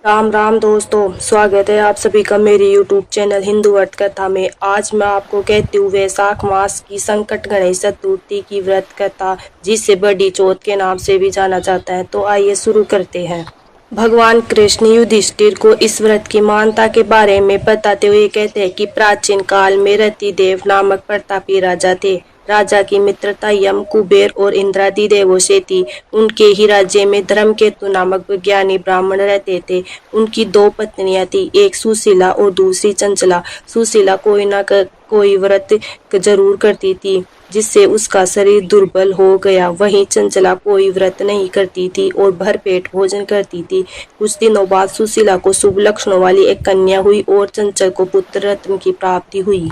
राम राम दोस्तों, स्वागत है आप सभी का मेरे YouTube चैनल हिंदू व्रत कथा में। आज मैं आपको कहती हूँ वैशाख मास की संकट गणेश चतुर्थी की व्रत कथा, जिसे बड़ी चौथ के नाम से भी जाना जाता है। तो आइए शुरू करते हैं। भगवान कृष्ण युधिष्ठिर को इस व्रत की महानता के बारे में बताते हुए कहते हैं कि प्राचीन काल में रतिदेव नामक प्रतापी राजा थे। राजा की मित्रता यम, कुबेर और इंद्रादि देवों से थी। उनके ही राज्य में धर्मकेतु नामक विज्ञानी ब्राह्मण रहते थे। उनकी दो पत्नियां थी, एक सुशीला और दूसरी चंचला। सुशीला कोई ना कोई व्रत जरूर करती थी, जिससे उसका शरीर दुर्बल हो गया। वहीं चंचला कोई व्रत नहीं करती थी और भरपेट भोजन करती थी। कुछ दिनों बाद सुशीला को शुभ लक्षणों वाली एक कन्या हुई और चंचल को पुत्र रत्न की प्राप्ति हुई।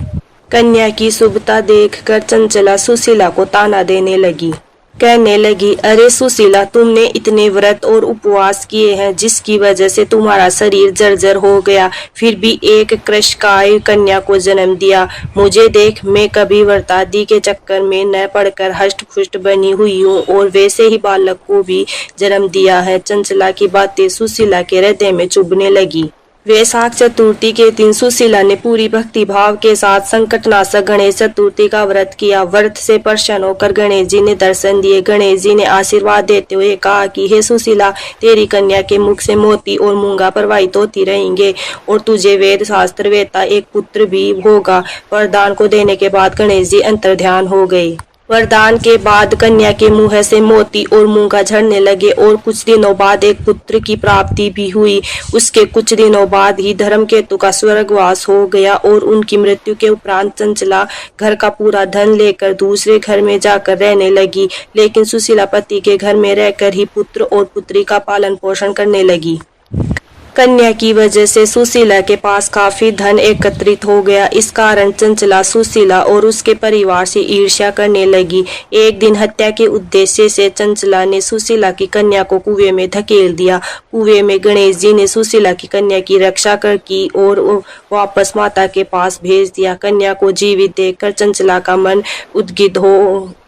कन्या की शुभता देखकर चंचला सुशीला को ताना देने लगी। कहने लगी, अरे सुशीला, तुमने इतने व्रत और उपवास किए हैं, जिसकी वजह से तुम्हारा शरीर जर्जर हो गया, फिर भी एक कृशकाय कन्या को जन्म दिया। मुझे देख, मैं कभी व्रतादि के चक्कर में न पड़कर हष्ट पुष्ट बनी हुई हूँ और वैसे ही बालक को भी जन्म दिया है। चंचला की बातें सुशीला के हृदय में चुभने लगी। वैशाख चतुर्थी के दिन सुशीला ने पूरी भक्ति भाव के साथ संकटनाशक गणेश चतुर्थी का व्रत किया। व्रत से प्रसन्न होकर गणेश जी ने दर्शन दिए। गणेश जी ने आशीर्वाद देते हुए कहा कि हे सुशीला, तेरी कन्या के मुख से मोती और मूंगा प्रवाहित होती रहेंगे और तुझे वेद शास्त्र वेता एक पुत्र भी होगा। वरदान को देने के बाद गणेश जी अंतर्ध्यान हो गए। वरदान के बाद कन्या के मुंह से मोती और मूंगा झड़ने लगे और कुछ दिनों बाद एक पुत्र की प्राप्ति भी हुई। उसके कुछ दिनों बाद ही धर्मकेतु का स्वर्गवास हो गया और उनकी मृत्यु के उपरांत चंचला घर का पूरा धन लेकर दूसरे घर में जाकर रहने लगी। लेकिन सुशीला पति के घर में रहकर ही पुत्र और पुत्री का पालन पोषण करने लगी। कन्या की वजह से सुशीला के पास काफी धन एकत्रित हो गया। इस कारण चंचला सुशीला और उसके परिवार से ईर्ष्या करने लगी। एक दिन हत्या के उद्देश्य से चंचला ने सुशीला की कन्या को कुएं में धकेल दिया। कुएं में गणेश जी ने सुशीला की कन्या की रक्षा की और वापस माता के पास भेज दिया। कन्या को जीवित देखकर चंचला का मन उद्गित हो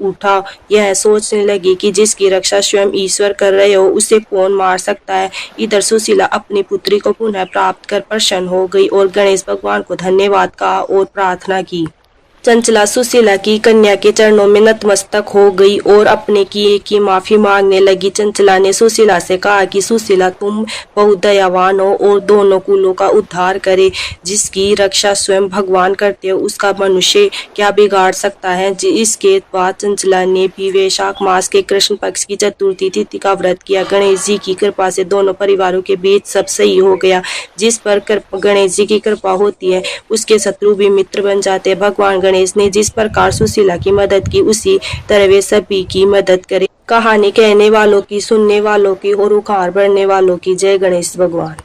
उठा। यह सोचने लगी कि जिसकी रक्षा स्वयं ईश्वर कर रहे हो, उसे कौन मार सकता है। इधर सुशीला अपनी पुत्री को पुनः प्राप्त कर प्रसन्न हो गई और गणेश भगवान को धन्यवाद कहा और प्रार्थना की। चंचला सुशीला की कन्या के चरणों में नतमस्तक हो गई और अपने किए की माफी मांगने लगी। चंचला ने सुशीला से कहा कि सुशीला, तुम बहुत दयावान हो और दोनों कुलों का उद्धार करे। जिसकी रक्षा स्वयं भगवान करते हो, उसका मनुष्य क्या बिगाड़ सकता है। इसके बाद चंचला ने भी वैशाख मास के कृष्ण पक्ष की चतुर्थी तिथि का व्रत किया। गणेश जी की कृपा से दोनों परिवारों के बीच सब सही हो गया। जिस पर गणेश जी की कृपा होती है, उसके शत्रु भी मित्र बन जाते। भगवान गणेश ने जिस प्रकार सुशीला की मदद की, उसी तरह वे सभी की मदद करें। कहानी कहने वालों की, सुनने वालों की और उखाड़ भरने वालों की। जय गणेश भगवान।